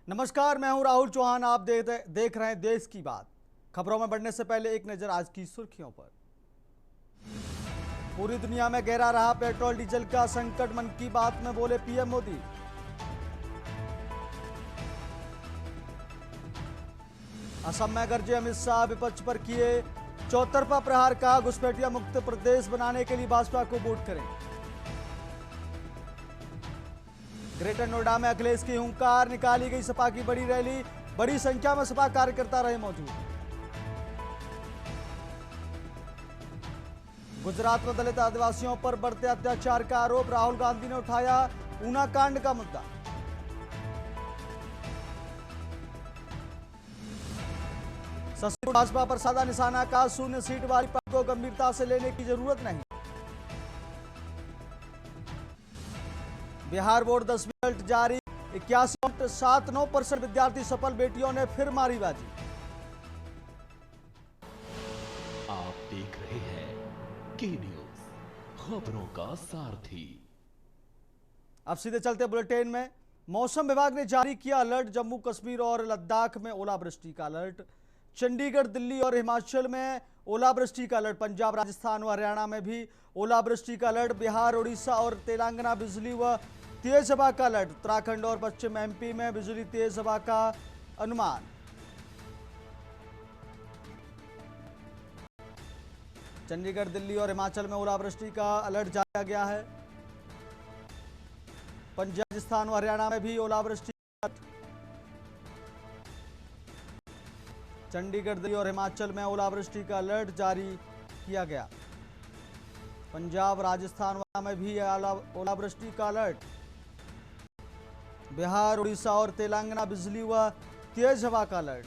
नमस्कार, मैं हूं राहुल चौहान। आप देख रहे हैं देश की बात। खबरों में बढ़ने से पहले एक नजर आज की सुर्खियों पर। पूरी दुनिया में गहरा रहा पेट्रोल डीजल का संकट, मन की बात में बोले पीएम मोदी। असम में गरजे अमित शाह, विपक्ष पर किए चौतरफा प्रहार, कहा घुसपैठिया मुक्त प्रदेश बनाने के लिए भाजपा को वोट करें। ग्रेटर नोएडा में अखिलेश की हुंकार, निकाली गई सपा की बड़ी रैली, बड़ी संख्या में सपा कार्यकर्ता रहे मौजूद। गुजरात में दलित आदिवासियों पर बढ़ते अत्याचार का आरोप, राहुल गांधी ने उठाया ऊना कांड का मुद्दा। शशि भाजपा पर साधा निशाना, का शून्य सीट वाली पार्टी को गंभीरता से लेने की जरूरत नहीं। बिहार बोर्ड 10वीं रिजल्ट जारी, 81.79% विद्यार्थी सफल, बेटियों ने फिर मारी बाजी। आप देख रहे हैं के न्यूज, खबरों का सारथी। अब सीधे चलते बुलेटिन में। मौसम विभाग ने जारी किया अलर्ट, जम्मू कश्मीर और लद्दाख में ओलावृष्टि का अलर्ट। चंडीगढ़, दिल्ली और हिमाचल में ओलावृष्टि का अलर्ट। पंजाब, राजस्थान व हरियाणा में भी ओलावृष्टि का अलर्ट। बिहार, उड़ीसा और तेलंगाना बिजली व तेज हवा का अलर्ट। उत्तराखंड और पश्चिम एमपी में बिजली तेज हवा का अनुमान। चंडीगढ़, दिल्ली और हिमाचल में ओलावृष्टि का अलर्ट जारी गया है। पंजाब, राजस्थान और हरियाणा में भी ओलावृष्टि। चंडीगढ़, दिल्ली और हिमाचल में ओलावृष्टि का अलर्ट जारी किया गया। पंजाब, राजस्थान और हरियाणा में भी ओलावृष्टि का अलर्ट। बिहार, उड़ीसा और तेलंगाना बिजली व तेज हवा का अलर्ट।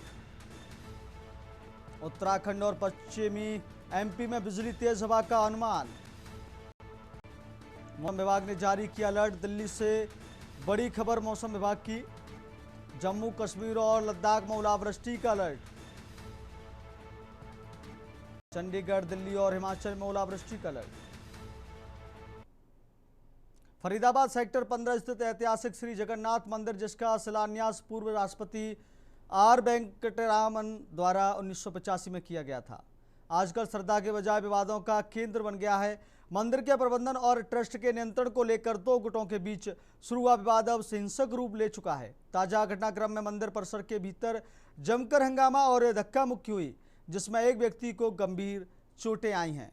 उत्तराखंड और पश्चिमी एमपी में बिजली तेज हवा का अनुमान। मौसम विभाग ने जारी किया अलर्ट। दिल्ली से बड़ी खबर मौसम विभाग की। जम्मू कश्मीर और लद्दाख में ओलावृष्टि का अलर्ट। चंडीगढ़, दिल्ली और हिमाचल में ओलावृष्टि का अलर्ट। फरीदाबाद सेक्टर 15 स्थित ऐतिहासिक श्री जगन्नाथ मंदिर, जिसका शिलान्यास पूर्व राष्ट्रपति आर वेंकटरामन द्वारा 1985 में किया गया था, आजकल श्रद्धा के बजाय विवादों का केंद्र बन गया है। मंदिर के प्रबंधन और ट्रस्ट के नियंत्रण को लेकर दो गुटों के बीच शुरू हुआ विवाद अब हिंसक रूप ले चुका है। ताजा घटनाक्रम में मंदिर परिसर के भीतर जमकर हंगामा और धक्का मुक्की हुई, जिसमें एक व्यक्ति को गंभीर चोटें आई हैं।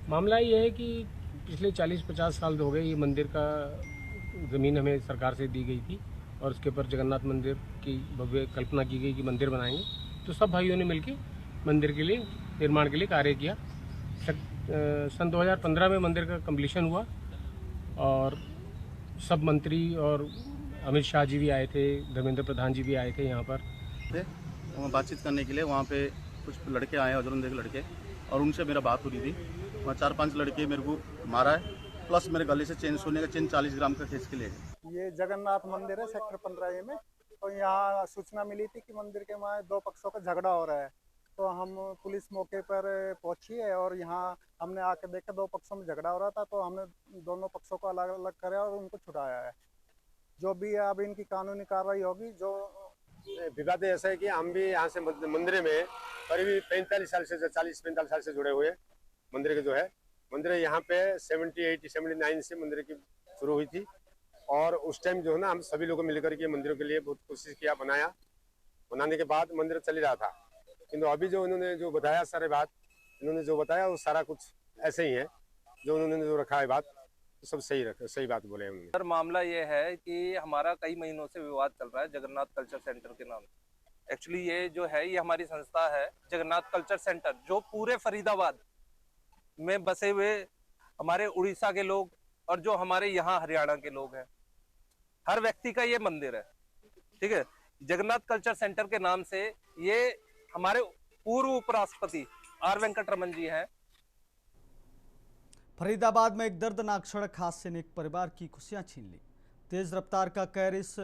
मामला ये है कि पिछले 40-50 साल हो गए ये मंदिर का ज़मीन हमें सरकार से दी गई थी और उसके ऊपर जगन्नाथ मंदिर की भव्य कल्पना की गई कि मंदिर बनाएंगे। तो सब भाइयों ने मिलकर मंदिर के लिए निर्माण के लिए कार्य किया। सन 2015 में मंदिर का कंप्लीशन हुआ और सब मंत्री और अमित शाह जी भी आए थे, धर्मेंद्र प्रधान जी भी आए थे यहाँ पर बातचीत करने के लिए। वहाँ पे कुछ लड़के आए, अजरंदे के लड़के, और उनसे मेरा बात हो रही थी। वहाँ 4-5 लड़के मेरे को मारा है, प्लस मेरे गले से चेन, सोने का चेन 40 ग्राम का खींच के ले गए। ये जगन्नाथ मंदिर है सेक्टर 15 में। तो यहाँ सूचना मिली थी कि मंदिर के वहाँ दो पक्षों का झगड़ा हो रहा है। तो हम पुलिस मौके पर पहुंची है और यहाँ हमने आके देखा दो पक्षों में झगड़ा हो रहा था। तो हमने दोनों पक्षों को अलग अलग कराया और उनको छुड़ाया है। जो भी है अब इनकी कानूनी कार्रवाई होगी। जो विवाद ऐसा है कि हम भी यहाँ से मंदिर में करीब 45 साल से 40-45 साल से जुड़े हुए हैं। मंदिर के जो है मंदिर यहाँ पे 79 से मंदिर की शुरू हुई थी और उस टाइम जो है ना हम सभी लोग मिलकर के मंदिरों के लिए बहुत कोशिश किया, बनाने के बाद मंदिर चल रहा था। किंतु अभी जो इन्होंने जो बताया सारे बात, इन्होंने जो बताया वो सारा कुछ ऐसे ही है। जो उन्होंने जो रखा है बात सब सही बात बोले उन्होंने। सर मामला ये है कि हमारा कई महीनों से विवाद चल रहा है जगन्नाथ कल्चर सेंटर के नाम। एक्चुअली ये जो है ये हमारी संस्था है जगन्नाथ कल्चर सेंटर, जो पूरे फरीदाबाद में बसे हुए हमारे उड़ीसा के लोग और जो हमारे यहाँ हरियाणा के लोग हैं, हर व्यक्ति का ये मंदिर है। ठीक है, जगन्नाथ कल्चर सेंटर के नाम से ये हमारे पूर्व उपराष्ट्रपति आर वेंकटरमन जी हैं। फरीदाबाद में एक दर्दनाक सड़क हादसे ने एक परिवार की खुशियां छीन ली। तेज रफ्तार का कहर इस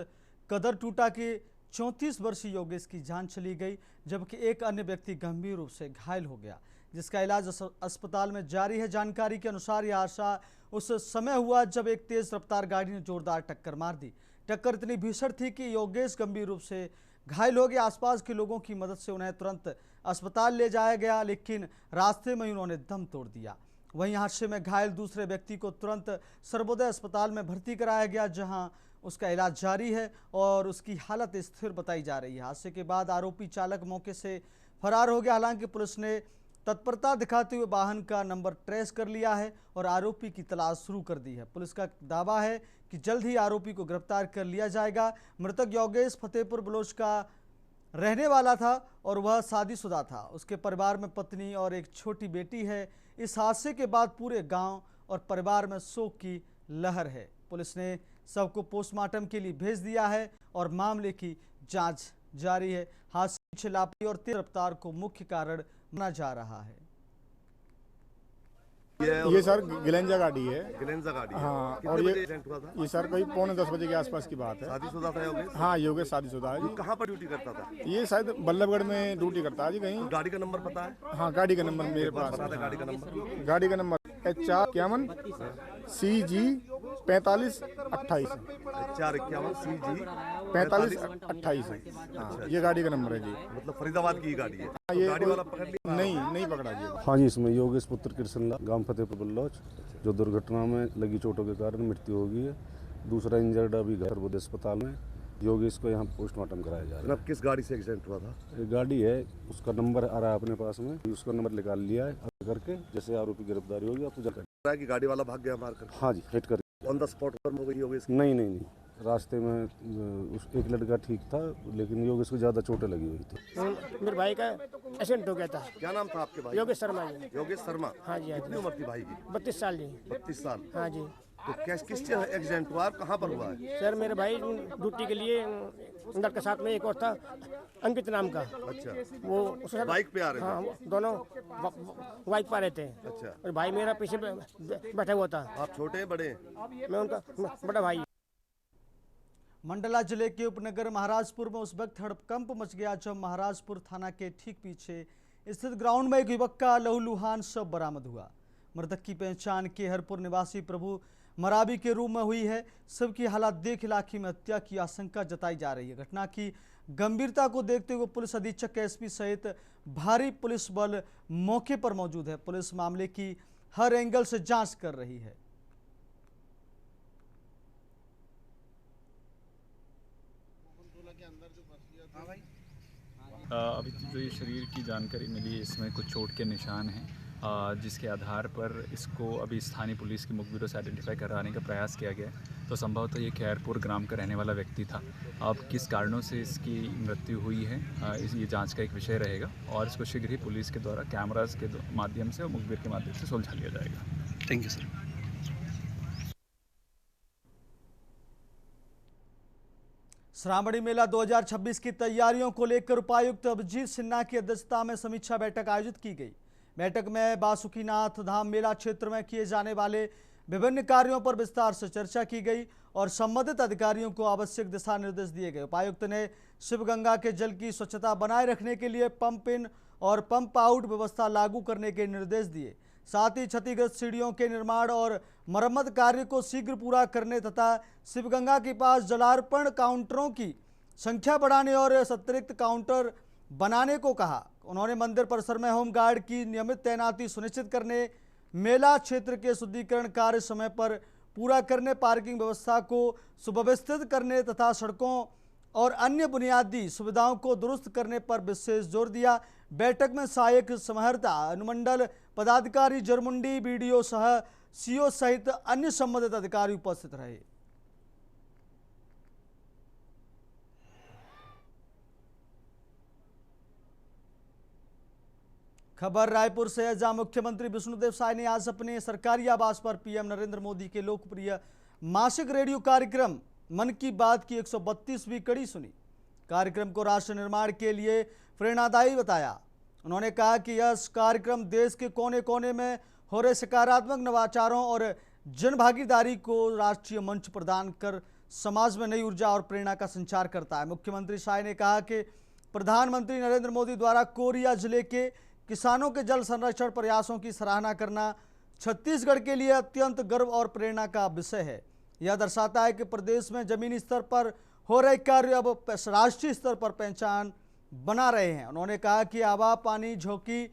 कदर टूटा कि 34 वर्षीय योगेश की जान चली गई, जबकि एक अन्य व्यक्ति गंभीर रूप से घायल हो गया, जिसका इलाज अस्पताल में जारी है। जानकारी के अनुसार यह हादसा उस समय हुआ जब एक तेज रफ्तार गाड़ी ने जोरदार टक्कर मार दी। टक्कर इतनी भीषण थी कि योगेश गंभीर रूप से घायल हो गया। आसपास के लोगों की मदद से उन्हें तुरंत अस्पताल ले जाया गया, लेकिन रास्ते में उन्होंने दम तोड़ दिया। वहीं हादसे में घायल दूसरे व्यक्ति को तुरंत सर्वोदय अस्पताल में भर्ती कराया गया, जहां उसका इलाज जारी है और उसकी हालत स्थिर बताई जा रही है। हादसे के बाद आरोपी चालक मौके से फरार हो गया। हालांकि पुलिस ने तत्परता दिखाते हुए वाहन का नंबर ट्रेस कर लिया है और आरोपी की तलाश शुरू कर दी है। पुलिस का दावा है कि जल्द ही आरोपी को गिरफ्तार कर लिया जाएगा। मृतक योगेश फतेहपुर बलोच का रहने वाला था और वह शादीशुदा था। उसके परिवार में पत्नी और एक छोटी बेटी है। इस हादसे के बाद पूरे गांव और परिवार में शोक की लहर है। पुलिस ने सबको पोस्टमार्टम के लिए भेज दिया है और मामले की जांच जारी है। हादसे के पीछे लापरवाही और तेज रफ्तार को मुख्य कारण माना जा रहा है। ये सर गिलेंजा गाड़ी है। गिलेंजा गाड़ी है। हाँ, कितने और बजे एक्सीडेंट हुआ था? ये सर कहीं 9:45 के आसपास की बात है। शादीशुदा था योगेश? हाँ, योगेश शादीशुदा है जी। कहाँ पर ड्यूटी करता था? ये शायद बल्लभगढ़ में ड्यूटी करता है जी कहीं। गाड़ी का नंबर पता है? हाँ, गाड़ी का नंबर मेरे पास बता दे गाड़ी का नंबर। गाड़ी का नंबर HR51 CG 4528 451 CG 4528 है। हाँ, ये गाड़ी का नंबर है जी। मतलब फरीदाबाद की गाड़ी है। ये गाड़ी वाला पकड़ लिया? नहीं पकड़ा जी। हाँ जी, इसमें योगेश पुत्र कृष्णलाल गांव फतेहपुर बल्लौच, जो दुर्घटना में लगी चोटों के कारण मृत्यु हो गई है। दूसरा इंजर्ड अभी सर्वोदय अस्पताल में। योगेश को यहाँ पोस्टमार्टम कराया जा रहा है। किस गाड़ी से एक्सीडेंट हुआ था? एक गाड़ी है, उसका नंबर आ रहा है अपने पास में, उसका नंबर निकाल लिया है करके। जैसे आरोपी गिरफ्तारी होगी आप तो है कि गाड़ी वाला भाग गया मार कर? हाँ जी, हिट करके। ऑन द स्पॉट पर हो गई योगेश? नहीं, रास्ते में उस एक लड़का ठीक था, लेकिन योगेश को ज्यादा चोटें लगी हुई थी। मेरे भाई का एक्सीडेंट हो गया था। क्या नाम था आपके भाई? योगेश शर्मा जी। योगेश शर्मा? हाँ जी। कितनी उम्र थी भाई की? 32 साल जी। 32 साल? हाँ जी। तो किस चीज एक्सीडेंट हुआ, कहाँ पर हुआ है? सर मेरे भाई ड्यूटी के लिए लड़के साथ में एक और था अंकित नाम का। अच्छा। वो उसके साथ बाइक पे आ रहे थे? हाँ, दोनों बाइक पे आ रहे थे। अच्छा। और भाई मेरा पीछे बैठा हुआ था। आप छोटे बड़े? मैं उनका बड़ा भाई। मंडला जिले के उपनगर महाराजपुर में उस वक्त हड़कंप मच गया जब महाराजपुर थाना के ठीक पीछे स्थित ग्राउंड में एक युवक का लहूलुहान शव बरामद हुआ। मृतक की पहचान केहरपुर निवासी प्रभु मराबी के रूप में हुई है। शव की हालत देख इलाके में हत्या की आशंका जताई जा रही है। घटना की गंभीरता को देखते हुए पुलिस अधीक्षक SP सहित भारी पुलिस बल मौके पर मौजूद है। पुलिस मामले की हर एंगल से जांच कर रही है। अभी जो ये शरीर की जानकारी मिली है, इसमें कुछ चोट के निशान हैं, जिसके आधार पर इसको अभी स्थानीय पुलिस की मुखबिरों से आइडेंटिफाई कराने का प्रयास किया गया है। तो संभवतः ये खैरपुर ग्राम का रहने वाला व्यक्ति था। अब किस कारणों से इसकी मृत्यु हुई है, ये जांच का एक विषय रहेगा और इसको शीघ्र ही पुलिस के द्वारा कैमरास के माध्यम से और मुखबिर के माध्यम से सुलझा लिया जाएगा। Thank you sir. Shravani Mela 2026 की तैयारियों को लेकर उपायुक्त अभिजीत सिन्हा की अध्यक्षता में समीक्षा बैठक आयोजित की गई। बैठक में बासुकीनाथ धाम मेला क्षेत्र में किए जाने वाले विभिन्न कार्यों पर विस्तार से चर्चा की गई और संबंधित अधिकारियों को आवश्यक दिशा निर्देश दिए गए। उपायुक्त ने शिवगंगा के जल की स्वच्छता बनाए रखने के लिए पंप इन और पंप आउट व्यवस्था लागू करने के निर्देश दिए। साथ ही क्षतिग्रस्त सीढ़ियों के निर्माण और मरम्मत कार्य को शीघ्र पूरा करने तथा शिवगंगा के पास जलार्पण काउंटरों की संख्या बढ़ाने और अतिरिक्त काउंटर बनाने को कहा। उन्होंने मंदिर परिसर में होमगार्ड की नियमित तैनाती सुनिश्चित करने, मेला क्षेत्र के शुद्धिकरण कार्य समय पर पूरा करने, पार्किंग व्यवस्था को सुव्यवस्थित करने तथा सड़कों और अन्य बुनियादी सुविधाओं को दुरुस्त करने पर विशेष जोर दिया। बैठक में सहायक समाहर्ता, अनुमंडल पदाधिकारी, जरमुंडी BDO सह CO सहित अन्य संबंधित अधिकारी उपस्थित रहे। खबर रायपुर से है, जहां मुख्यमंत्री विष्णुदेव साय ने आज अपने सरकारी आवास पर PM नरेंद्र मोदी के लोकप्रिय मासिक रेडियो कार्यक्रम मन की बात की 132वीं कड़ी सुनी। कार्यक्रम को राष्ट्र निर्माण के लिए प्रेरणादायी बताया। उन्होंने कहा कि यह कार्यक्रम देश के कोने कोने में हो रहे सकारात्मक नवाचारों और जन भागीदारी को राष्ट्रीय मंच प्रदान कर समाज में नई ऊर्जा और प्रेरणा का संचार करता है। मुख्यमंत्री शाह ने कहा कि प्रधानमंत्री नरेंद्र मोदी द्वारा कोरिया जिले के किसानों के जल संरक्षण प्रयासों की सराहना करना छत्तीसगढ़ के लिए अत्यंत गर्व और प्रेरणा का विषय है। यह दर्शाता है कि प्रदेश में जमीनी स्तर पर हो रहे कार्य अब राष्ट्रीय स्तर पर पहचान बना रहे हैं। उन्होंने कहा कि आवा पानी झोंकी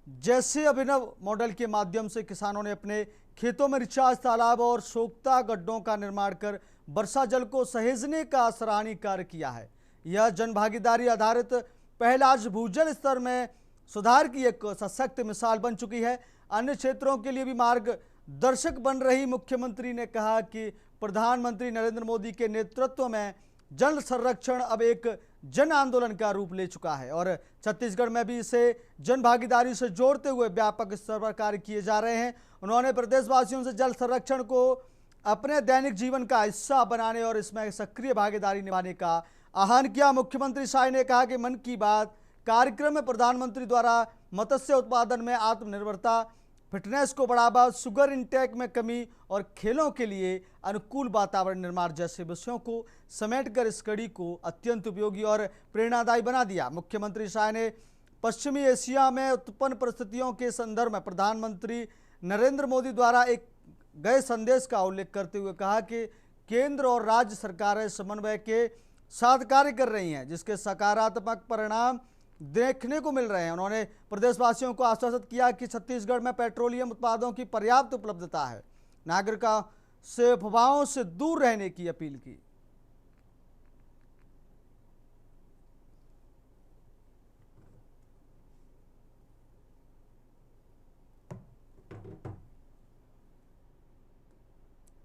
जैसे अभिनव मॉडल के माध्यम से किसानों ने अपने खेतों में रिचार्ज तालाब और सोख्ता गड्ढों का निर्माण कर वर्षा जल को सहेजने का सराहनीय कार्य किया है। यह जन भागीदारी आधारित पहल आज भूजल स्तर में सुधार की एक सशक्त मिसाल बन चुकी है। अन्य क्षेत्रों के लिए भी मार्गदर्शक बन रही मुख्यमंत्री ने कहा कि प्रधानमंत्री नरेंद्र मोदी के नेतृत्व में जल संरक्षण अब एक जन आंदोलन का रूप ले चुका है और छत्तीसगढ़ में भी इसे जन भागीदारी से जोड़ते हुए व्यापक स्तर पर कार्य किए जा रहे हैं। उन्होंने प्रदेशवासियों से जल संरक्षण को अपने दैनिक जीवन का हिस्सा बनाने और इसमें सक्रिय भागीदारी निभाने का आह्वान किया। मुख्यमंत्री शाह ने कहा कि मन की बात कार्यक्रम में प्रधानमंत्री द्वारा मत्स्य उत्पादन में आत्मनिर्भरता, फिटनेस को बढ़ावा, शुगर इंटेक में कमी और खेलों के लिए अनुकूल वातावरण निर्माण जैसे विषयों को समेटकर इस कड़ी को अत्यंत उपयोगी और प्रेरणादायी बना दिया। मुख्यमंत्री शाह ने पश्चिमी एशिया में उत्पन्न परिस्थितियों के संदर्भ में प्रधानमंत्री नरेंद्र मोदी द्वारा एक गए संदेश का उल्लेख करते हुए कहा कि केंद्र और राज्य सरकारें समन्वय के साथ कार्य कर रही हैं, जिसके सकारात्मक परिणाम देखने को मिल रहे हैं। उन्होंने प्रदेशवासियों को आश्वासित किया कि छत्तीसगढ़ में पेट्रोलियम उत्पादों की पर्याप्त उपलब्धता है। नागरिकों से अफवाहों से दूर रहने की अपील की।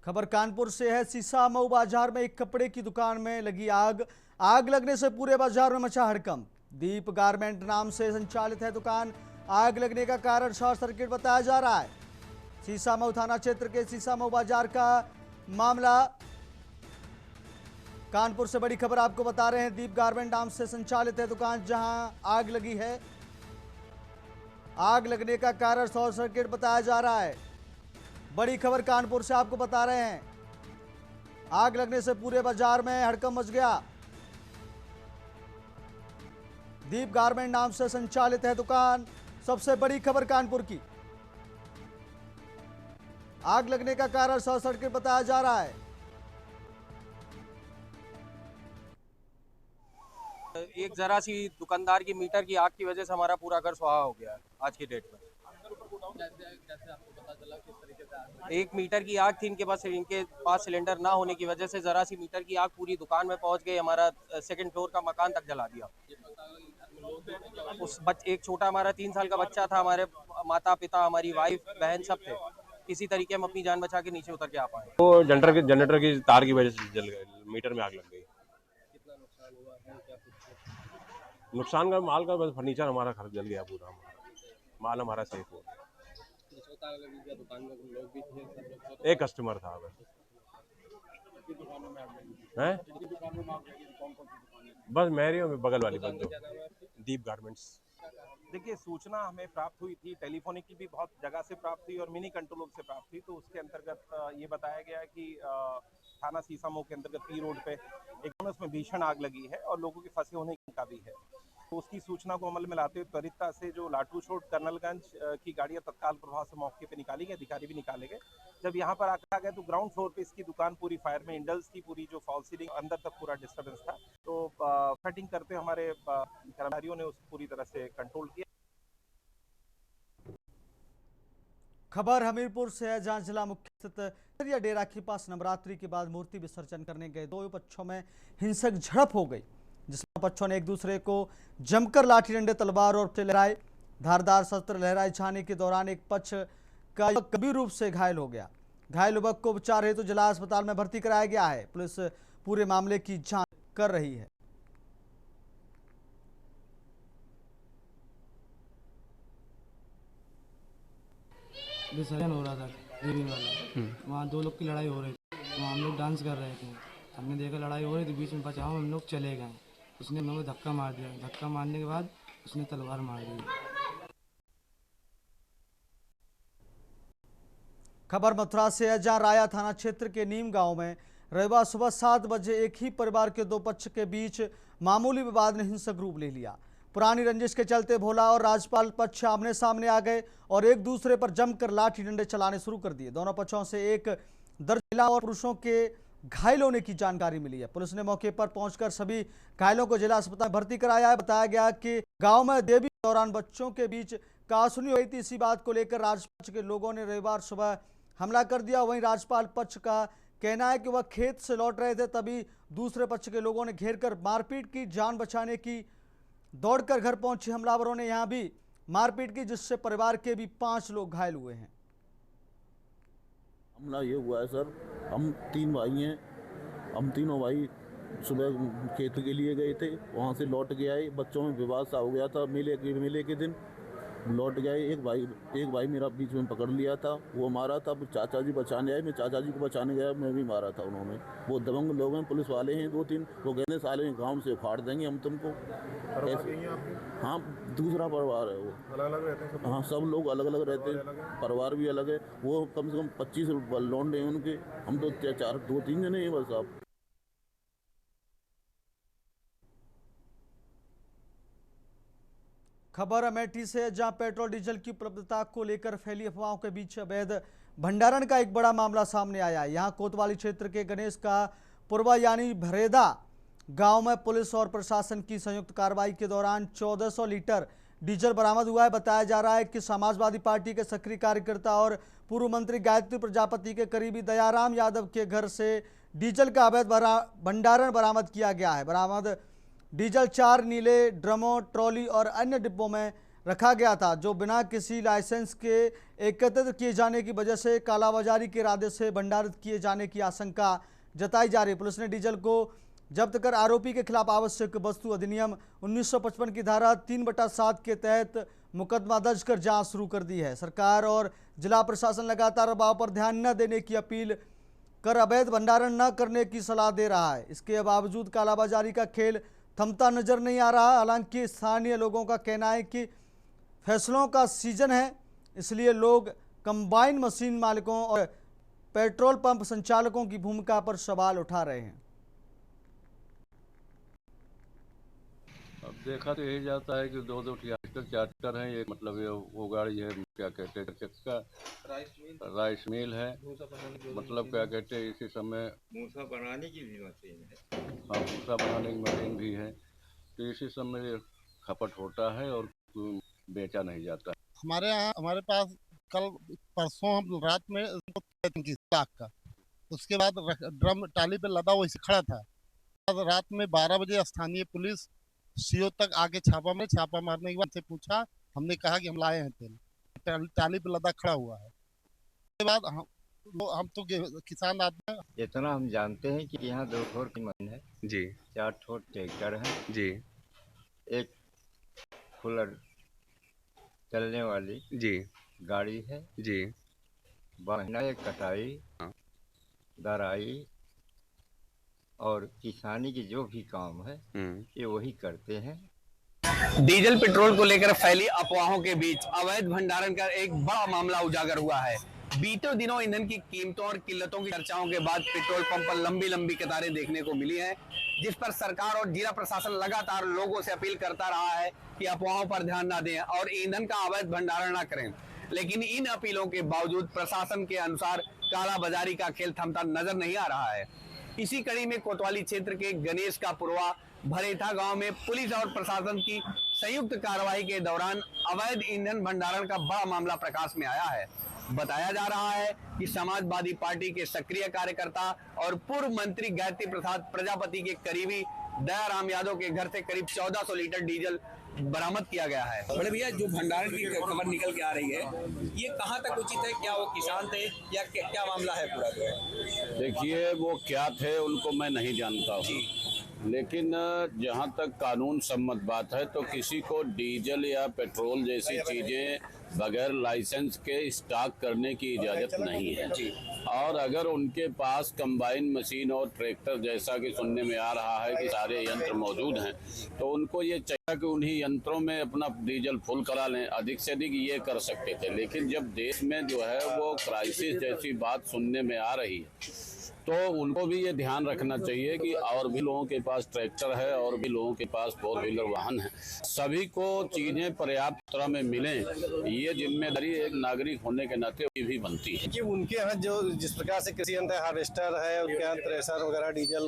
खबर कानपुर से है। सीसामऊ बाजार में एक कपड़े की दुकान में लगी आग। आग लगने से पूरे बाजार में मचा हड़कंप। दीप गारमेंट नाम से संचालित है दुकान। आग लगने का कारण शॉर्ट सर्किट बताया जा रहा है। सीसामऊ थाना क्षेत्र के सीसामऊ बाजार का मामला। कानपुर से बड़ी खबर आपको बता रहे हैं। दीप गारमेंट नाम से संचालित है दुकान, जहां आग लगी है। आग लगने का कारण शॉर्ट सर्किट बताया जा रहा है। बड़ी खबर कानपुर से आपको बता रहे हैं। आग लगने से पूरे बाजार में हड़कंप मच गया। दीप गारमेंट नाम से संचालित है दुकान। सबसे बड़ी खबर कानपुर की। आग लगने का कारण शॉर्ट सर्किट बताया जा रहा है। एक जरा सी दुकानदार की मीटर की आग की वजह से हमारा पूरा घर सुहा हो गया है आज की डेट में। एक मीटर की आग थी, इनके पास सिलेंडर ना होने की वजह से जरा सी मीटर की आग पूरी दुकान में पहुंच गई। हमारा सेकंड फ्लोर का मकान तक जला दिया। एक छोटा हमारा 3 साल का बच्चा था, हमारे माता पिता, हमारी वाइफ, बहन सब थे। किसी तरीके हम अपनी जान बचा के नीचे उतर के आ पाए। तो जनरेटर की तार की वजह से जल गए, मीटर में आग लग गई। कितना नुकसान हुआ है, क्या कुछ नुकसान का माल का बस फर्नीचर हमारा घर जल गया पूरा। माल हमारा सेफ हो गया। दुकान में लोग भी थे, एक कस्टमर था बस। हैं? बस मेरी और बगल वाली बंद। दीप गारमेंट्स। देखिए, सूचना हमें प्राप्त हुई थी, टेलीफोनिक की भी बहुत जगह से प्राप्त हुई और मिनी कंट्रोल रूम से प्राप्त हुई। तो उसके अंतर्गत ये बताया गया कि थाना सीसामऊ के अंतर्गत पी रोड पे एक उसमें भीषण आग लगी है और लोगों के फंसे होने का भी है। तो उसकी सूचना को अमल में लाते हुए त्वरितता से जो लाटू छोड़ कर्नलगंज की गाड़ियां तत्काल प्रभाव से मौके पे निकाली गई, अधिकारी भी निकाले गए। जब यहाँ पर आकर गए तो ग्राउंड फ्लोर पे इसकी दुकान पूरी फायर में इंडल्स की पूरी जो फॉल सीलिंग अंदर तक पूरा डिस्टर्बेंस था। तो कटिंग करते हमारे कर्मचारियों ने उसको पूरी तरह से कंट्रोल किया। खबर हमीरपुर से है, जहां जिला मुख्य स्थित डेरा के पास नवरात्रि के बाद मूर्ति विसर्जन करने गए दो पक्षों में हिंसक झड़प हो गई, जिसमें पक्षों ने एक दूसरे को जमकर लाठी डंडे, तलवार और लहराए। धारदार शस्त्र लहराए जाने के दौरान एक पक्ष का गंभीर रूप से घायल हो गया। घायल युवक को उपचार हेतु जिला अस्पताल में भर्ती कराया गया है। पुलिस पूरे मामले की जांच कर रही है। विसर्जन हो रहा था देवी वाला, वहाँ 2 लोग की लड़ाई हो रही थी। वहाँ हम लोग डांस कर रहे थे, हमने देखा लड़ाई हो रही थी, बीच में बचाओ हम लोग चले गए। उसने हम लोग को धक्का मार दिया। धक्का मारने के बाद उसने तलवार मार दी। खबर मथुरा से है, जहां राया थाना क्षेत्र के नीम गांव में रविवार सुबह 7 बजे एक ही परिवार के दो पक्ष के बीच मामूली विवाद ने हिंसक रूप ले लिया। पुरानी रंजिश के चलते भोला और राजपाल पक्ष आमने सामने आ गए और एक दूसरे पर जमकर लाठी डंडे चलाने शुरू कर दिए। दोनों पक्षों से एक दर्जन महिलाओं और पुरुषों के घायल होने की जानकारी मिली है। पुलिस ने मौके पर पहुंचकर सभी घायलों को जिला अस्पताल में भर्ती कराया है। बताया गया कि गांव में देवी के दौरान बच्चों के बीच कहासुनी हुई थी। इसी बात को लेकर राजपक्ष के लोगों ने रविवार सुबह हमला कर दिया। वहीं राजपाल पक्ष का कहना है कि वह खेत से लौट रहे थे, तभी दूसरे पक्ष के लोगों ने घेरकर मारपीट की। जान बचाने की दौड़कर घर पहुंचे हमलावरों ने यहां भी मारपीट की, जिससे परिवार के भी 5 लोग घायल हुए हैं। हमला ये हुआ है सर, हम 3 भाई हैं। हम तीनों भाई सुबह खेत के लिए गए थे, वहाँ से लौट के आए। बच्चों में विवाद सा हो गया था। मेले के दिन लौट गए। एक भाई मेरा बीच में पकड़ लिया था, वो मारा था। चाचा जी बचाने आए, मैं चाचा जी को बचाने गया, मैं भी मारा था उन्होंने। वो दबंग लोग हैं, पुलिस वाले हैं 2-3। वो कहते साले गांव से उखाड़ देंगे हम तुमको। हाँ, दूसरा परिवार है वो। अलग-अलग रहते हैं सब? हाँ, सब लोग अलग-अलग रहते हैं, परिवार भी अलग है। वो कम से कम 25 लौंडे हैं उनके। हम तो 2-3 जने हैं बस। आप खबर अमेठी से, जहां पेट्रोल डीजल की उपलब्धता को लेकर फैली अफवाहों के बीच अवैध भंडारण का एक बड़ा मामला सामने आया है। यहां कोतवाली क्षेत्र के गणेश का पुरवा यानी भरेदा गांव में पुलिस और प्रशासन की संयुक्त कार्रवाई के दौरान 1400 लीटर डीजल बरामद हुआ है। बताया जा रहा है कि समाजवादी पार्टी के सक्रिय कार्यकर्ता और पूर्व मंत्री गायत्री प्रजापति के करीबी दयाराम यादव के घर से डीजल का अवैध भंडारण बरामद किया गया है। बरामद डीजल 4 नीले ड्रमों, ट्रॉली और अन्य डिब्बों में रखा गया था, जो बिना किसी लाइसेंस के एकत्रित किए जाने की वजह से कालाबाजारी के इरादे से भंडारित किए जाने की आशंका जताई जा रही है। पुलिस ने डीजल को जब्त कर आरोपी के खिलाफ आवश्यक वस्तु अधिनियम 1955 की धारा 3/7 के तहत मुकदमा दर्ज कर जांच शुरू कर दी है। सरकार और जिला प्रशासन लगातार अभाव पर ध्यान न देने की अपील कर अवैध भंडारण न करने की सलाह दे रहा है। इसके बावजूद कालाबाजारी का खेल थमता नजर नहीं आ रहा। हालांकि स्थानीय लोगों का कहना है कि फैसलों का सीजन है, इसलिए लोग कंबाइन मशीन मालिकों और पेट्रोल पंप संचालकों की भूमिका पर सवाल उठा रहे हैं। अब देखा तो यही जाता है कि 2-2 ट्रैक्टर हैं। एक मतलब ये वो गाड़ी है, क्या कहते हैं, चक्का राइस मिल है, मतलब क्या कहते हैं, इसी समय मूसा बनाने की भी मशीन है। हाँ, मूसा बनाने की मशीन भी है। तो इसी समय खपत होता है और बेचा नहीं जाता। हमारे पास कल परसों हम रात में लाख का, उसके बाद ड्रम टाली पे लदा वैसे खड़ा था। रात में 12 बजे स्थानीय पुलिस सीओ तक आके छापा मारने के बाद से पूछा, हमने कहा कि हम लाए हैं तेल, टाली पे लदा खड़ा हुआ है। उसके बाद हम तो किसान आदमी हैं। इतना हम जानते हैं कि यहाँ 2 ठोर की मशीन है जी, 4 ठोर ट्रैक्टर है जी, एक फुलर चलने वाली जी गाड़ी है जी, बहना एक कटाई, दराई और किसानी की जो भी काम है ये वही करते हैं। डीजल पेट्रोल को लेकर फैली अफवाहों के बीच अवैध भंडारण का एक बड़ा मामला उजागर हुआ है। बीते दिनों ईंधन की कीमतों और किल्लतों की चर्चाओं के बाद पेट्रोल पंप पर लंबी लंबी कतारें देखने को मिली हैं, जिस पर सरकार और जिला प्रशासन लगातार लोगों से अपील करता रहा है कि अफवाहों पर ध्यान न दें और ईंधन का अवैध भंडारण न करें। लेकिन इन अपीलों के बावजूद प्रशासन के अनुसार कालाबाजारी का खेल थमता नजर नहीं आ रहा है। इसी कड़ी में कोतवाली क्षेत्र के गणेश का पुरवा भरेथा गांव में पुलिस और प्रशासन की संयुक्त कार्रवाई के दौरान अवैध ईंधन भंडारण का बड़ा मामला प्रकाश में आया है। बताया जा रहा है कि समाजवादी पार्टी के सक्रिय कार्यकर्ता और पूर्व मंत्री गायत्री प्रजापति के करीबी दयाराम यादव के घर से करीब 1400 लीटर डीजल बरामद किया गया है। बड़े भैया, जो भंडारण की खबर निकल के आ रही है, ये कहाँ तक उचित है? क्या वो किसान थे या क्या मामला है पूरा? जो है देखिए, वो क्या थे उनको मैं नहीं जानता हूँ, लेकिन जहाँ तक कानून सम्मत बात है तो किसी को डीजल या पेट्रोल जैसी चीज़ें बगैर लाइसेंस के स्टॉक करने की इजाज़त नहीं है। और अगर उनके पास कंबाइन मशीन और ट्रैक्टर, जैसा कि सुनने में आ रहा है कि सारे यंत्र मौजूद हैं, तो उनको ये चाहिए कि उन्हीं यंत्रों में अपना डीजल फुल करा लें। अधिक से अधिक ये कर सकते थे, लेकिन जब देश में जो है वो क्राइसिस जैसी बात सुनने में आ रही है तो उनको भी ये ध्यान रखना चाहिए कि और भी लोगों के पास ट्रैक्टर है और भी लोगों के पास 4 व्हीलर वाहन है, सभी को चीज़ें पर्याप्त मात्रा में मिलें, ये जिम्मेदारी एक नागरिक होने के नाते भी बनती है। कि उनके यहाँ जो जिस प्रकार से कृषि यंत्र हार्वेस्टर है, उनके यहाँ थ्रेशर वगैरह डीजल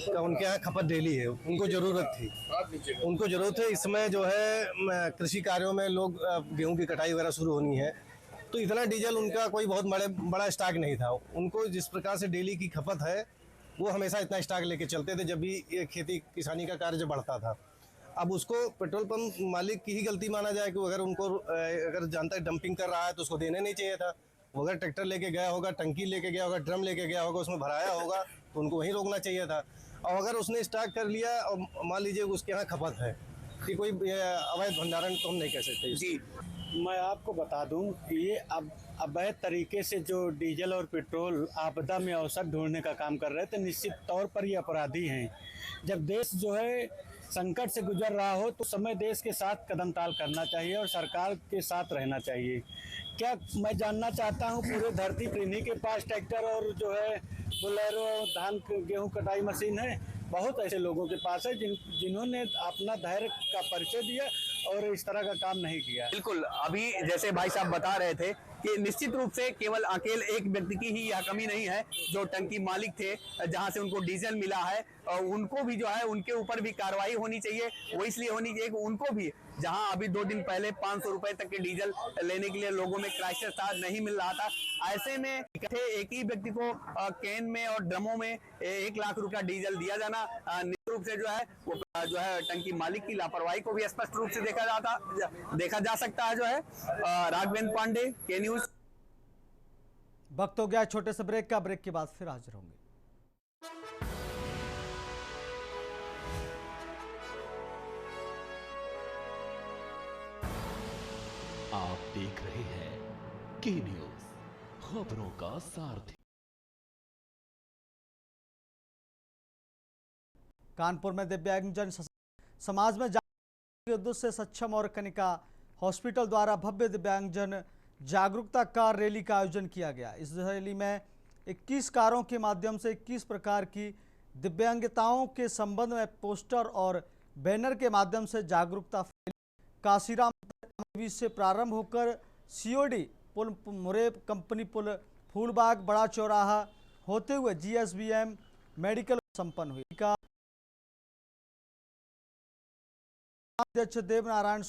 का उनके यहाँ खपत डेली है, उनको ज़रूरत थी, उनको ज़रूरत है। इसमें जो है कृषि कार्यों में लोग गेहूँ की कटाई वगैरह शुरू होनी है, तो इतना डीजल उनका कोई बहुत बड़ा स्टॉक नहीं था। उनको जिस प्रकार से डेली की खपत है वो हमेशा इतना स्टॉक लेके चलते थे जब भी ये खेती किसानी का कार्य बढ़ता था। अब उसको पेट्रोल पंप मालिक की ही गलती माना जाए कि अगर उनको अगर जानता है डंपिंग कर रहा है तो उसको देने नहीं चाहिए था। वो अगर ट्रैक्टर लेके गया होगा, टंकी लेके गया होगा, ड्रम लेके गया होगा, उसमें भराया होगा तो उनको वहीं रोकना चाहिए था। और अगर उसने स्टॉक कर लिया और मान लीजिए उसके यहाँ खपत है कि कोई अवैध भंडारण तो हम नहीं कह सकते जी। मैं आपको बता दूं, ये अब अवैध तरीके से जो डीजल और पेट्रोल आपदा में अवसर ढूंढने का काम कर रहे थे, निश्चित तौर पर ये अपराधी हैं। जब देश जो है संकट से गुजर रहा हो तो समय देश के साथ कदम ताल करना चाहिए और सरकार के साथ रहना चाहिए। क्या मैं जानना चाहता हूँ, पूरे धरती पर इन्हीं के पास ट्रैक्टर और जो है बोलेरो धान गेहूँ कटाई मशीन है? बहुत ऐसे लोगों के पास है जिन्होंने अपना धैर्य का परिचय दिया और इस तरह का काम नहीं किया। बिल्कुल, अभी जैसे भाई साहब बता रहे थे कि निश्चित रूप से केवल अकेले एक व्यक्ति की ही यह कमी नहीं है, जो टंकी मालिक थे जहां से उनको डीजल मिला है और उनको भी जो है उनके ऊपर भी कार्रवाई होनी चाहिए। वो इसलिए होनी चाहिए कि उनको भी, जहां अभी 2 दिन पहले 500 रुपए तक के डीजल लेने के लिए लोगों में क्राइसिस था, नहीं मिल रहा था, ऐसे में एक ही व्यक्ति को कैन में और ड्रमों में 1 लाख रुपया डीजल दिया जाना निश्चित रूप से जो है वो जो है टंकी मालिक की लापरवाही को भी स्पष्ट रूप से देखा जा सकता है। जो है राघवेंद्र पांडे, के न्यूज। वक्त हो गया छोटे से ब्रेक का, ब्रेक के बाद फिर हाजिर होंगे। आप देख रहे हैं के न्यूज, खबरों का सारथी। कानपुर में दिव्यांगजन समाज में जागरूकता के उद्देश्य से सक्षम और कनिका हॉस्पिटल द्वारा भव्य दिव्यांगजन जागरूकता कार रैली का आयोजन किया गया। इस रैली में 21 कारों के माध्यम से 21 प्रकार की दिव्यांगताओं के संबंध में पोस्टर और बैनर के माध्यम से जागरूकता फैली। काशीराम से प्रारंभ होकर सीओडी पुल, मुरे कंपनी पुल, फूलबाग, बड़ा चौराहा होते हुए जीएसबीएम मेडिकल संपन्न हुई। का अध्यक्ष देवनारायण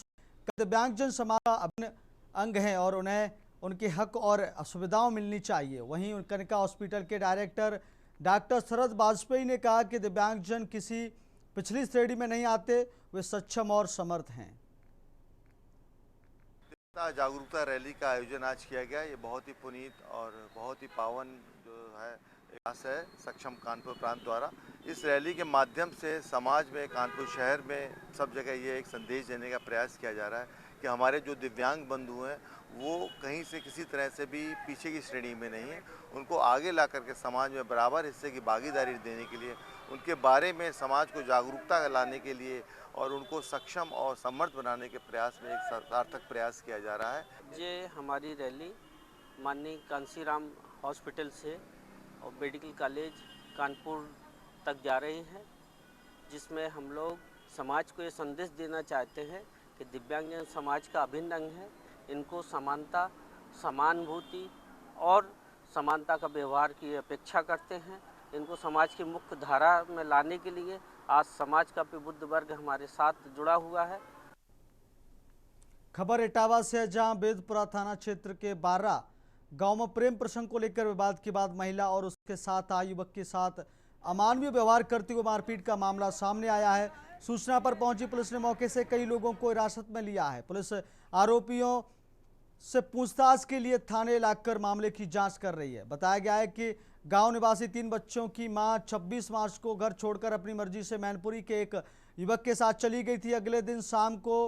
दिव्यांगजन समाज का अभिन्न अंग हैं और उन्हें उनके हक और सुविधाएं मिलनी चाहिए। वहीं कनिका हॉस्पिटल के डायरेक्टर डॉक्टर शरद वाजपेयी ने कहा कि दिव्यांगजन किसी पिछली श्रेणी में नहीं आते, वे सक्षम और समर्थ हैं। जागरूकता रैली का आयोजन आज किया गया। ये बहुत ही पुनीत और बहुत ही पावन जो है प्रयास है सक्षम कानपुर प्रांत द्वारा। इस रैली के माध्यम से समाज में, कानपुर शहर में सब जगह ये एक संदेश देने का प्रयास किया जा रहा है कि हमारे जो दिव्यांग बंधु हैं वो कहीं से किसी तरह से भी पीछे की श्रेणी में नहीं है। उनको आगे ला करके समाज में बराबर हिस्से की भागीदारी देने के लिए, उनके बारे में समाज को जागरूकता लाने के लिए और उनको सक्षम और समर्थ बनाने के प्रयास में एक सार्थक प्रयास किया जा रहा है। ये हमारी रैली माननीय कांसीराम हॉस्पिटल से और मेडिकल कॉलेज कानपुर तक जा रही है, जिसमें हम लोग समाज को ये संदेश देना चाहते हैं कि दिव्यांगजन समाज का अभिन्न अंग है। इनको समानता, समानुभूति और समानता का व्यवहार की अपेक्षा करते हैं। इनको समाज की मुख्य धारा में लाने के लिए आज समाज का प्रबुद्ध वर्ग हमारे साथ जुड़ा हुआ है। खबर इटावा से, जहां बेदपुरा थाना क्षेत्र के 12 गांव में प्रेम प्रसंग को लेकर विवाद के बाद महिला और उसके साथ आए युवक के साथ अमानवीय व्यवहार करते हुए मारपीट का मामला सामने आया है। सूचना पर पहुंची पुलिस ने मौके से कई लोगों को हिरासत में लिया है। पुलिस आरोपियों से पूछताछ के लिए थाने लाकर मामले की जांच कर रही है। बताया गया है कि गांव निवासी 3 बच्चों की मां 26 मार्च को घर छोड़कर अपनी मर्जी से मैनपुरी के एक युवक के साथ चली गई थी। अगले दिन शाम को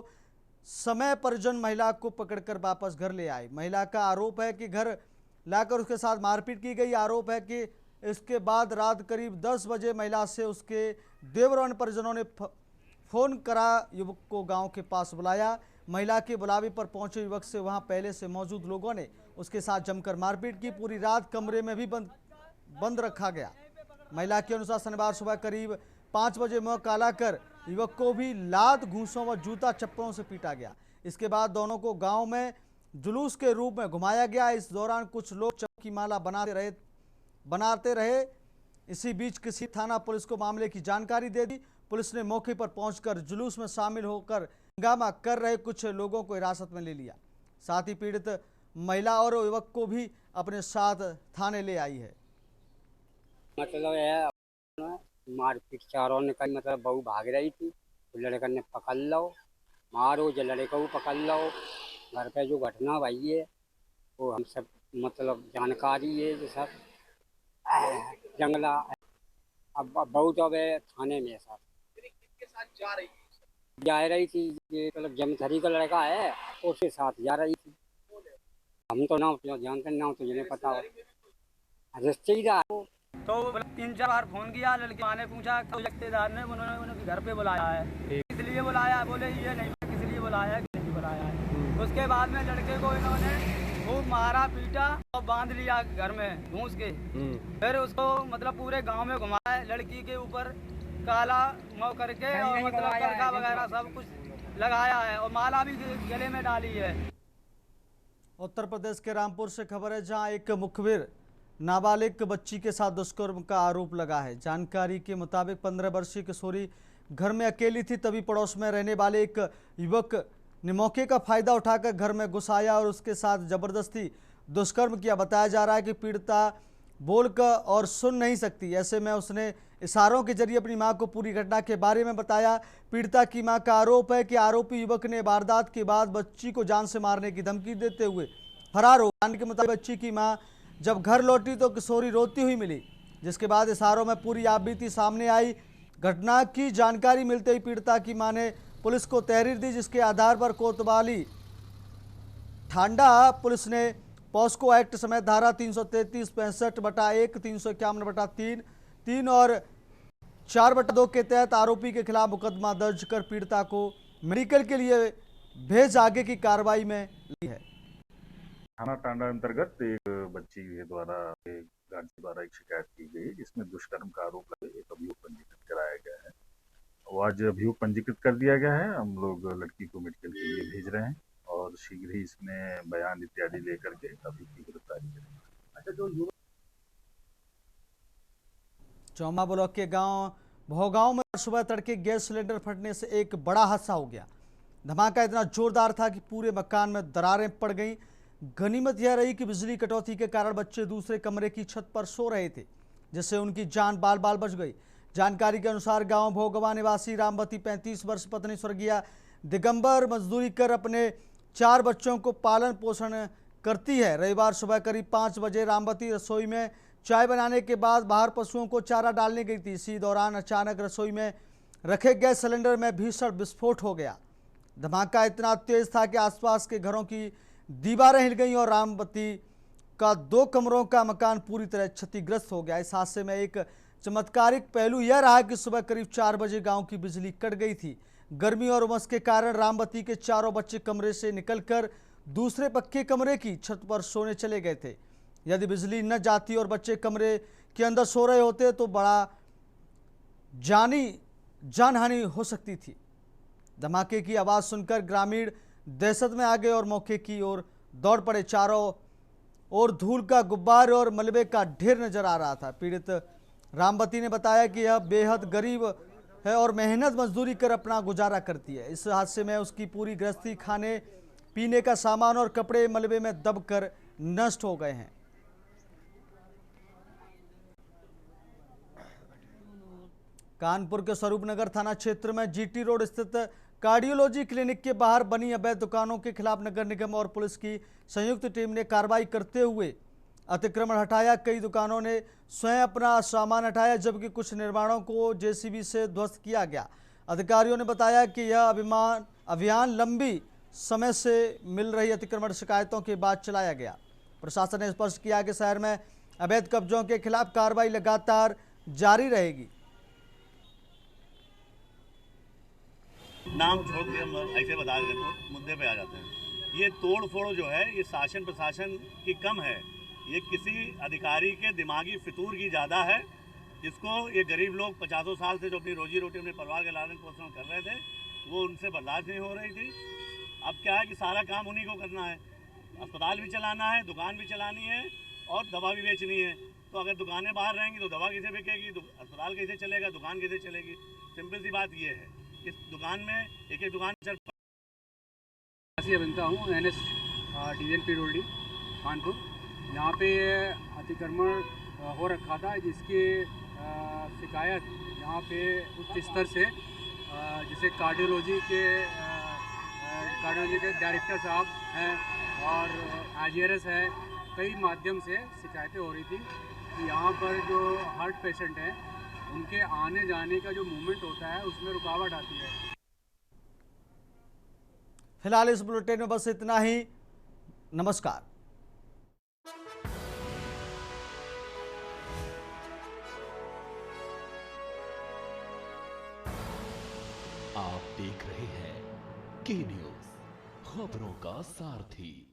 समय परिजन महिला को पकड़कर वापस घर ले आई। महिला का आरोप है कि घर लाकर उसके साथ मारपीट की गई। आरोप है कि इसके बाद रात करीब 10 बजे महिला से उसके देवर और परिजनों ने फोन करा युवक को गांव के पास बुलाया। महिला के बुलावे पर पहुंचे युवक से वहां पहले से मौजूद लोगों ने उसके साथ जमकर मारपीट की। पूरी रात कमरे में भी बंद बंद रखा गया। महिला के अनुसार शनिवार सुबह करीब 5 बजे मुंह काला कर युवक को भी लात, घूंसों व जूता चप्पलों से पीटा गया। इसके बाद दोनों को गांव में जुलूस के रूप में घुमाया गया। इस दौरान कुछ लोग चौकी माला बनाते रहे। इसी बीच किसी थाना पुलिस को मामले की जानकारी दे दी। पुलिस ने मौके पर पहुंचकर जुलूस में शामिल होकर हंगामा कर रहे कुछ लोगों को हिरासत में ले लिया। साथ ही पीड़ित महिला और युवक को भी अपने साथ थाने ले आई है। मतलब है मारपीट चारों ने कही, मतलब बहू भाग रही थी तो लड़का ने पकड़ लो, मारो, जो लड़का को पकड़ लो। घर पे जो घटना भाई है वो हम सब मतलब जानकारी है जो सब जंगला। अब बहू तो अब थाने में सब जा रही थी, ये मतलब जमथरी का लड़का है उसके साथ जा रही थी। हम तो ना जानते ना, तो जिन्हें पता हो रिश्तेदार। तो 3-4 बार फोन किया, लड़की माँ ने पूछा रिश्तेदार ने, उन्होंने घर पे बुलाया है, इसलिए बुलाया, बोले ये नहीं किस लिए बुलाया है, नहीं बुलाया है। उसके बाद में लड़के को इन्होंने खूब मारा पीटा और बांध लिया घर में घूस के। फिर उसको मतलब पूरे गांव में घुमाया, लड़की के ऊपर काला मुंह करके और मतलब करका वगैरह सब कुछ लगाया है और माला भी गले में डाली है। उत्तर प्रदेश के रामपुर से खबर है, जहां एक मुखबिर नाबालिग बच्ची के साथ दुष्कर्म का आरोप लगा है। जानकारी के मुताबिक 15 वर्षीय किशोरी घर में अकेली थी, तभी पड़ोस में रहने वाले एक युवक ने मौके का फायदा उठाकर घर में घुस आया और उसके साथ जबरदस्ती दुष्कर्म किया। बताया जा रहा है कि पीड़िता बोलकर और सुन नहीं सकती, ऐसे में उसने इशारों के जरिए अपनी मां को पूरी घटना के बारे में बताया। पीड़िता की मां का आरोप है कि आरोपी युवक ने वारदात के बाद बच्ची को जान से मारने की धमकी देते हुए फरार हो। जानकारी के मुताबिक बच्ची की मां जब घर लौटी तो किशोरी रोती हुई मिली, जिसके बाद इशारों में पूरी आपबीती सामने आई। घटना की जानकारी मिलते ही पीड़िता की मां ने पुलिस को तहरीर दी, जिसके आधार पर कोतवाली ठांडा पुलिस ने पॉस्को एक्ट समेत धारा 333, 65/1, 351/3, 3 और 4/2 के तहत आरोपी के खिलाफ मुकदमा दर्ज कर पीड़िता को मेडिकल के लिए भेज आगे की कार्रवाई में ली है। थाना टांडा अंतर्गत एक बच्ची के द्वारा गार्जियन द्वारा एक शिकायत की गई, जिसमें दुष्कर्म का आरोप लगे एक अभियोग पंजीकृत कराया गया है। वो आज अभियोग पंजीकृत कर दिया गया है। हम लोग लड़की को मेडिकल के लिए भेज रहे हैं और शीघ्र ही इसमें बयान इत्यादि लेकर के अभियुक्त की गिरफ्तारी करेंगे। अच्छा, जो चौमा ब्लॉक के गांव भोगांव में सुबह तड़के गैस सिलेंडर फटने से एक बड़ा हादसा हो गया। धमाका इतना जोरदार था कि पूरे मकान में दरारें पड़ गईं। गनीमत यह रही कि बिजली कटौती के कारण बच्चे दूसरे कमरे की छत पर सो रहे थे, जिससे उनकी जान बाल बाल बच गई। जानकारी के अनुसार गांव भोगवा निवासी रामवती 35 वर्ष पत्नी स्वर्गीय दिगंबर मजदूरी कर अपने 4 बच्चों को पालन पोषण करती है। रविवार सुबह करीब 5 बजे रामवती रसोई में चाय बनाने के बाद बाहर पशुओं को चारा डालने गई थी। इसी दौरान अचानक रसोई में रखे गैस सिलेंडर में भीषण विस्फोट हो गया। धमाका इतना तेज था कि आसपास के घरों की दीवारें हिल गईं और रामवती का 2 कमरों का मकान पूरी तरह क्षतिग्रस्त हो गया। इस हादसे में एक चमत्कारिक पहलू यह रहा कि सुबह करीब 4 बजे गांव की बिजली कट गई थी। गर्मी और उमस के कारण रामवती के चारों बच्चे कमरे से निकलकर दूसरे पक्के कमरे की छत पर सोने चले गए थे। यदि बिजली न जाती और बच्चे कमरे के अंदर सो रहे होते तो बड़ा जानहानि हो सकती थी। धमाके की आवाज़ सुनकर ग्रामीण दहशत में आ गए और मौके की ओर दौड़ पड़े। चारों ओर धूल का गुब्बार और मलबे का ढेर नजर आ रहा था। पीड़ित रामवती ने बताया कि यह बेहद गरीब है और मेहनत मजदूरी कर अपना गुजारा करती है। इस हादसे में उसकी पूरी गृहस्थी, खाने पीने का सामान और कपड़े मलबे में दबकर नष्ट हो गए हैं। कानपुर के स्वरूपनगर थाना क्षेत्र में जीटी रोड स्थित कार्डियोलॉजी क्लिनिक के बाहर बनी अवैध दुकानों के खिलाफ नगर निगम और पुलिस की संयुक्त टीम ने कार्रवाई करते हुए अतिक्रमण हटाया। कई दुकानों ने स्वयं अपना सामान हटाया, जबकि कुछ निर्माणों को जेसीबी से ध्वस्त किया गया। अधिकारियों ने बताया कि यह अभियान लंबी समय से मिल रही अतिक्रमण शिकायतों के बाद चलाया गया। प्रशासन ने स्पष्ट किया कि शहर में अवैध कब्जों के खिलाफ कार्रवाई लगातार जारी रहेगी। नाम छोड़ के हम ऐसे बता देते हैं, मुद्दे पे आ जाते हैं। ये तोड़ फोड़ जो है ये शासन प्रशासन की कम है, ये किसी अधिकारी के दिमागी फितूर की ज़्यादा है, जिसको ये गरीब लोग 50 साल से जो अपनी रोजी रोटी अपने परिवार के लालन पोषण कर रहे थे, वो उनसे बर्दाश्त नहीं हो रही थी। अब क्या है कि सारा काम उन्हीं को करना है, अस्पताल भी चलाना है, दुकान भी चलानी है और दवा भी बेचनी है। तो अगर दुकानें बाहर रहेंगी तो दवा कैसे बिकेगी, अस्पताल कैसे चलेगा, दुकान कैसे चलेगी? सिंपल सी बात ये है। इस दुकान में एक दुकान बनता हूँ NS diesel petrol D Kanpur. यहाँ पे अतिक्रमण हो रखा था, जिसकी शिकायत यहाँ पे उच्च स्तर से जैसे कार्डियोलॉजी के डायरेक्टर साहब हैं और IGRS है, कई माध्यम से शिकायतें हो रही थी कि यहाँ पर जो हार्ट पेशेंट हैं उनके आने जाने का जो मूवमेंट होता है उसमें रुकावट आती है। फिलहाल इस बुलेटिन में बस इतना ही। नमस्कार। आप देख रहे हैं के न्यूज़, खबरों का सारथी।